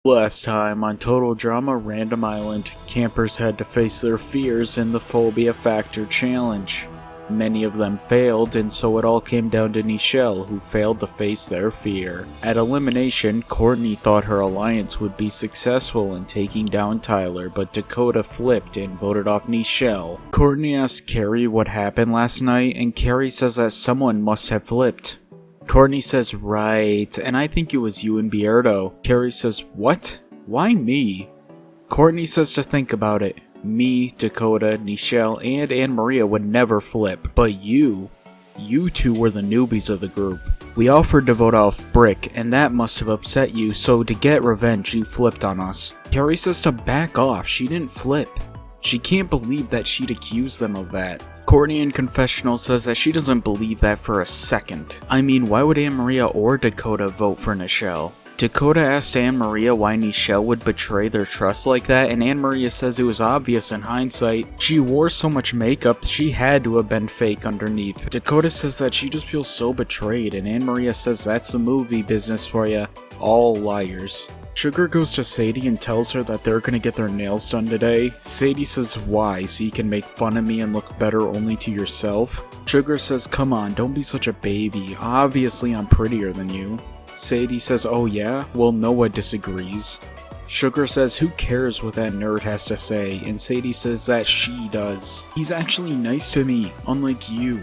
Last time on Total Drama Random Island, campers had to face their fears in the Phobia Factor Challenge. Many of them failed, and so it all came down to Nichelle, who failed to face their fear. At elimination, Courtney thought her alliance would be successful in taking down Tyler, but Dakota flipped and voted off Nichelle. Courtney asked Carrie what happened last night, and Carrie says that someone must have flipped. Courtney says, right, and I think it was you and Beardo. Carrie says, what? Why me? Courtney says to think about it. Me, Dakota, Nichelle, and Anne-Maria would never flip, but you two were the newbies of the group. We offered to vote off Brick, and that must have upset you, so to get revenge, you flipped on us. Carrie says to back off, she didn't flip. She can't believe that she'd accuse them of that. Courtney in confessional says that she doesn't believe that for a second. I mean, why would Anne-Maria or Dakota vote for Nichelle? Dakota asked Anne-Maria why Nichelle would betray their trust like that, and Anne-Maria says it was obvious in hindsight. She wore so much makeup, she had to have been fake underneath. Dakota says that she just feels so betrayed, and Anne-Maria says that's the movie business for ya. All liars. Sugar goes to Sadie and tells her that they're gonna get their nails done today. Sadie says why, so you can make fun of me and look better only to yourself? Sugar says come on, don't be such a baby, obviously I'm prettier than you. Sadie says oh yeah? Well Noah disagrees. Sugar says who cares what that nerd has to say, and Sadie says that she does. He's actually nice to me, unlike you.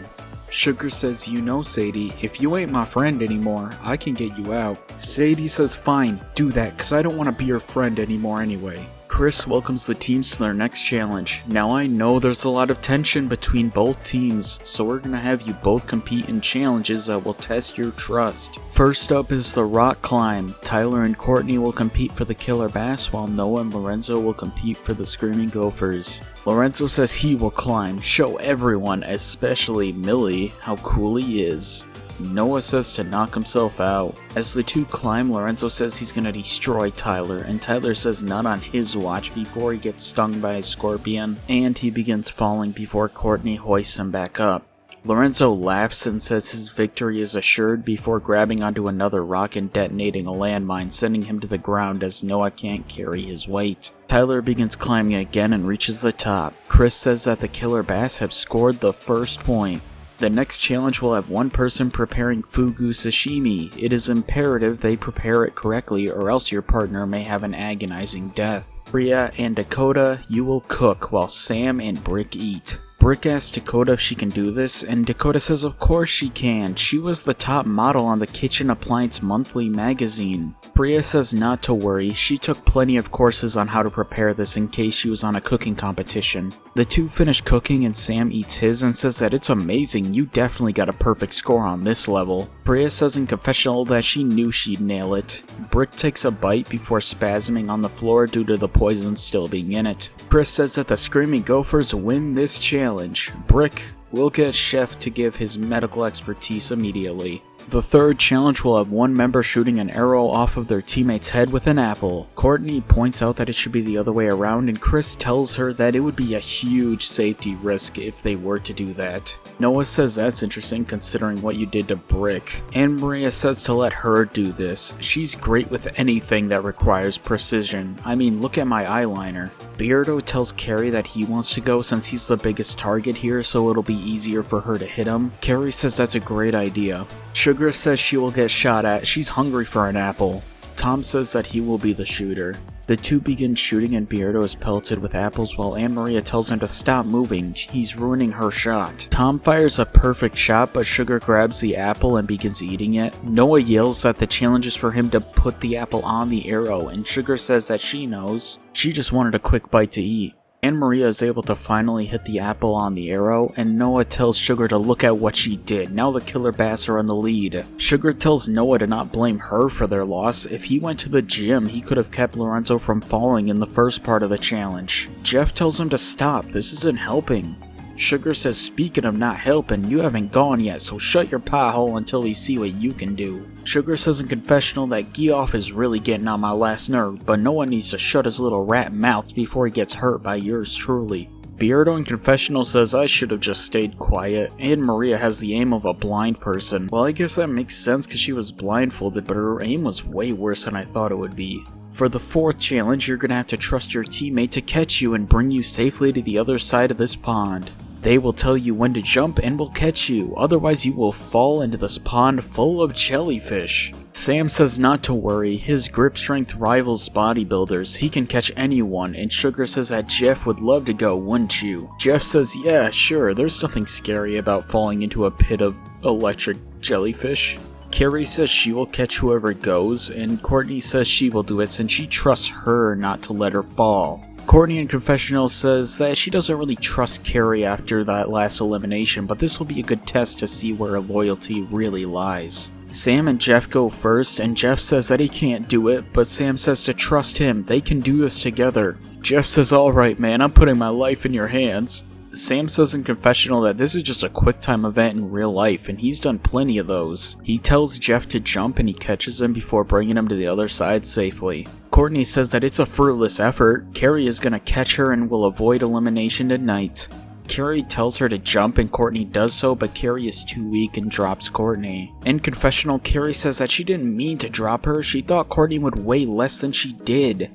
Sugar says, you know Sadie, if you ain't my friend anymore, I can get you out. Sadie says fine, do that, cause I don't want to be your friend anymore anyway. Chris welcomes the teams to their next challenge. Now I know there's a lot of tension between both teams, so we're gonna have you both compete in challenges that will test your trust. First up is the rock climb. Tyler and Courtney will compete for the killer bass, while Noah and Lorenzo will compete for the screaming gophers. Lorenzo says he will climb, show everyone, especially Millie, how cool he is. Noah says to knock himself out. As the two climb, Lorenzo says he's gonna destroy Tyler, and Tyler says not on his watch before he gets stung by a scorpion, and he begins falling before Courtney hoists him back up. Lorenzo laughs and says his victory is assured before grabbing onto another rock and detonating a landmine, sending him to the ground as Noah can't carry his weight. Tyler begins climbing again and reaches the top. Chris says that the killer bass have scored the first point. The next challenge will have one person preparing fugu sashimi. It is imperative they prepare it correctly or else your partner may have an agonizing death. Priya and Dakota, you will cook while Sam and Brick eat. Brick asks Dakota if she can do this, and Dakota says of course she can. She was the top model on the Kitchen Appliance Monthly magazine. Priya says not to worry, she took plenty of courses on how to prepare this in case she was on a cooking competition. The two finish cooking and Sam eats his and says that it's amazing, you definitely got a perfect score on this level. Priya says in confessional that she knew she'd nail it. Brick takes a bite before spasming on the floor due to the poison still being in it. Chris says that the Screaming Gophers win this challenge. Brick will get Chef to give his medical expertise immediately. The third challenge will have one member shooting an arrow off of their teammate's head with an apple. Courtney points out that it should be the other way around, and Chris tells her that it would be a huge safety risk if they were to do that. Noah says that's interesting considering what you did to Brick. Anne-Maria says to let her do this. She's great with anything that requires precision. I mean, look at my eyeliner. Beardo tells Carrie that he wants to go since he's the biggest target here, so it'll be easier for her to hit him. Carrie says that's a great idea. Sugar says she will get shot at, she's hungry for an apple. Tom says that he will be the shooter. The two begin shooting and Beardo is pelted with apples while Anne-Maria tells him to stop moving, he's ruining her shot. Tom fires a perfect shot but Sugar grabs the apple and begins eating it. Noah yells that the challenge is for him to put the apple on the arrow and Sugar says that she knows. She just wanted a quick bite to eat. Anne-Maria is able to finally hit the apple on the arrow, and Noah tells Sugar to look at what she did. Now the killer bass are in the lead. Sugar tells Noah to not blame her for their loss. If he went to the gym, he could have kept Lorenzo from falling in the first part of the challenge. Geoff tells him to stop, this isn't helping. Sugar says speaking of not helping, you haven't gone yet, so shut your pie hole until we see what you can do. Sugar says in confessional that Geoff is really getting on my last nerve, but no one needs to shut his little rat mouth before he gets hurt by yours truly. Beardo in confessional says I should have just stayed quiet. Anne-Maria has the aim of a blind person. Well, I guess that makes sense because she was blindfolded, but her aim was way worse than I thought it would be. For the 4th challenge, you're gonna have to trust your teammate to catch you and bring you safely to the other side of this pond. They will tell you when to jump and will catch you, otherwise you will fall into this pond full of jellyfish. Sam says not to worry, his grip strength rivals bodybuilders, he can catch anyone, and Sugar says that Geoff would love to go, wouldn't you? Geoff says yeah, sure, there's nothing scary about falling into a pit of electric jellyfish. Carrie says she will catch whoever goes, and Courtney says she will do it since she trusts her not to let her fall. Courtney in confessional says that she doesn't really trust Carrie after that last elimination, but this will be a good test to see where her loyalty really lies. Sam and Geoff go first, and Geoff says that he can't do it, but Sam says to trust him, they can do this together. Geoff says, alright man, I'm putting my life in your hands. Sam says in confessional that this is just a quick time event in real life, and he's done plenty of those. He tells Geoff to jump and he catches him before bringing him to the other side safely. Courtney says that it's a fruitless effort, Carrie is gonna catch her and will avoid elimination tonight. Carrie tells her to jump and Courtney does so, but Carrie is too weak and drops Courtney. In confessional, Carrie says that she didn't mean to drop her, she thought Courtney would weigh less than she did.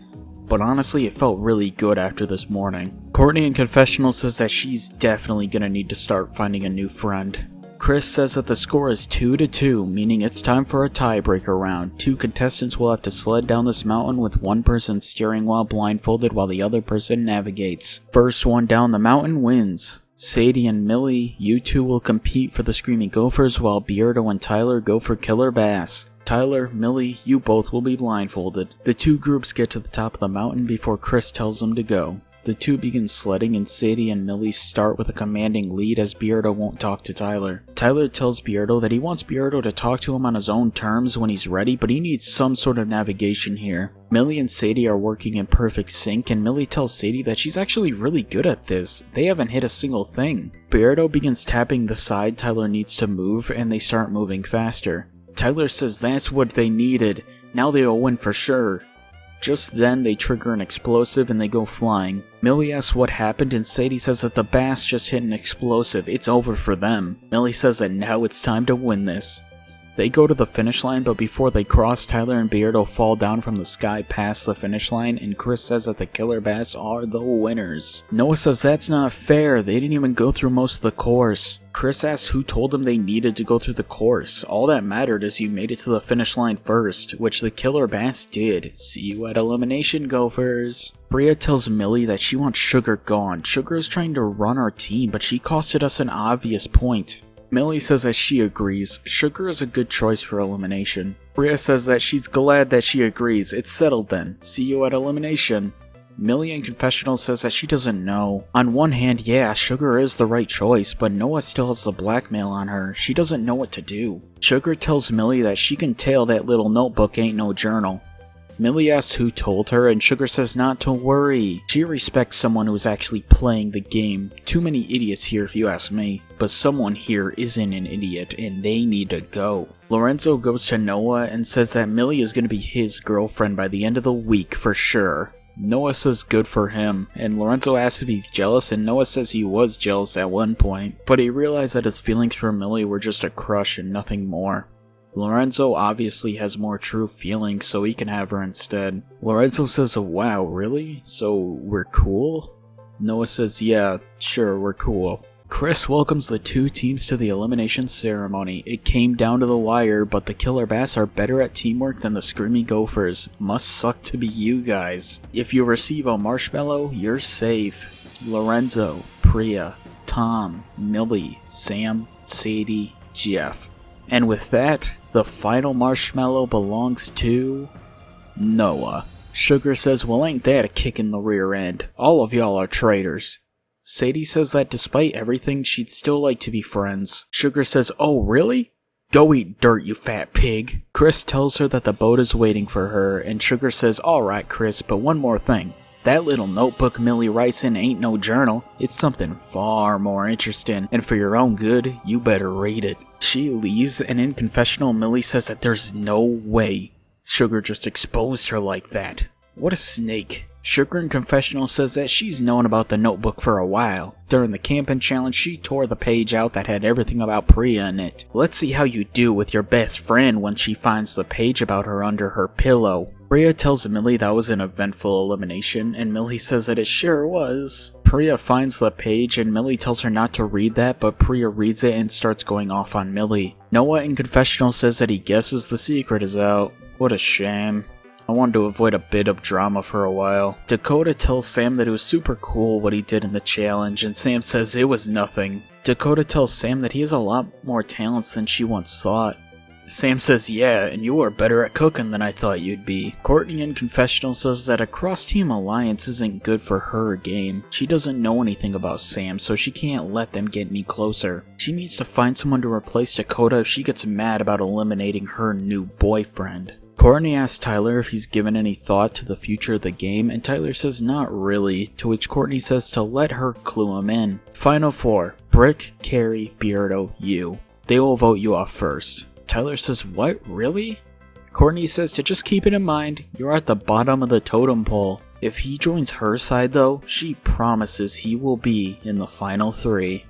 But honestly, it felt really good after this morning. Courtney in confessional says that she's definitely gonna need to start finding a new friend. Chris says that the score is 2-2, meaning it's time for a tiebreaker round. 2 contestants will have to sled down this mountain with one person steering while blindfolded while the other person navigates. First one down the mountain wins. Sadie and Millie, you two will compete for the Screaming Gophers while Beardo and Tyler go for Killer Bass. Tyler, Millie, you both will be blindfolded. The 2 groups get to the top of the mountain before Chris tells them to go. The 2 begin sledding and Sadie and Millie start with a commanding lead as Beardo won't talk to Tyler. Tyler tells Beardo that he wants Beardo to talk to him on his own terms when he's ready, but he needs some sort of navigation here. Millie and Sadie are working in perfect sync, and Millie tells Sadie that she's actually really good at this. They haven't hit a single thing. Beardo begins tapping the side Tyler needs to move, and they start moving faster. Tyler says that's what they needed. Now they'll win for sure. Just then, they trigger an explosive and they go flying. Millie asks what happened and Sadie says that the bass just hit an explosive, it's over for them. Millie says that now it's time to win this. They go to the finish line, but before they cross, Tyler and Beardo fall down from the sky past the finish line, and Chris says that the Killer Bass are the winners. Noah says that's not fair, they didn't even go through most of the course. Chris asks who told them they needed to go through the course. All that mattered is you made it to the finish line first, which the Killer Bass did. See you at elimination, Gophers. Priya tells Millie that she wants Sugar gone. Sugar is trying to run our team, but she costed us an obvious point. Millie says that she agrees. Sugar is a good choice for elimination. Priya says that she's glad that she agrees. It's settled then. See you at elimination. Millie in confessional says that she doesn't know. On one hand, yeah, Sugar is the right choice, but Noah still has the blackmail on her. She doesn't know what to do. Sugar tells Millie that she can tell that little notebook ain't no journal. Millie asks who told her, and Sugar says not to worry. She respects someone who is actually playing the game. Too many idiots here if you ask me. But someone here isn't an idiot, and they need to go. Lorenzo goes to Noah and says that Millie is going to be his girlfriend by the end of the week for sure. Noah says good for him, and Lorenzo asks if he's jealous, and Noah says he was jealous at one point, but he realized that his feelings for Millie were just a crush and nothing more. Lorenzo obviously has more true feelings, so he can have her instead. Lorenzo says, wow, really? So we're cool? Noah says, yeah, sure, we're cool. Chris welcomes the 2 teams to the elimination ceremony. It came down to the wire, but the Killer Bass are better at teamwork than the Screaming Gophers. Must suck to be you guys. If you receive a marshmallow, you're safe. Lorenzo, Priya, Tom, Millie, Sam, Sadie, Geoff. And with that, the final marshmallow belongs to Noah. Sugar says, well, ain't that a kick in the rear end? All of y'all are traitors. Sadie says that despite everything, she'd still like to be friends. Sugar says, oh, really? Go eat dirt, you fat pig. Chris tells her that the boat is waiting for her, and Sugar says, alright, Chris, but one more thing. That little notebook Millie writes in ain't no journal. It's something far more interesting, and for your own good, you better read it. She leaves, and in confessional, Millie says that there's no way Sugar just exposed her like that. What a snake. Sugar in confessional says that she's known about the notebook for a while. During the camping challenge, she tore the page out that had everything about Priya in it. Let's see how you do with your best friend when she finds the page about her under her pillow. Priya tells Millie that was an eventful elimination, and Millie says that it sure was. Priya finds the page, and Millie tells her not to read that, but Priya reads it and starts going off on Millie. Noah in confessional says that he guesses the secret is out. What a shame. I wanted to avoid a bit of drama for a while. Dakota tells Sam that it was super cool what he did in the challenge, and Sam says it was nothing. Dakota tells Sam that he has a lot more talents than she once thought. Sam says, yeah, and you are better at cooking than I thought you'd be. Courtney in confessional says that a cross-team alliance isn't good for her game. She doesn't know anything about Sam, so she can't let them get any closer. She needs to find someone to replace Dakota if she gets mad about eliminating her new boyfriend. Courtney asks Tyler if he's given any thought to the future of the game, and Tyler says not really, to which Courtney says to let her clue him in. Final 4. Brick, Carrie, Beardo, you. They will vote you off first. Tyler says, what, really? Courtney says to just keep it in mind, you're at the bottom of the totem pole. If he joins her side though, she promises he will be in the final 3.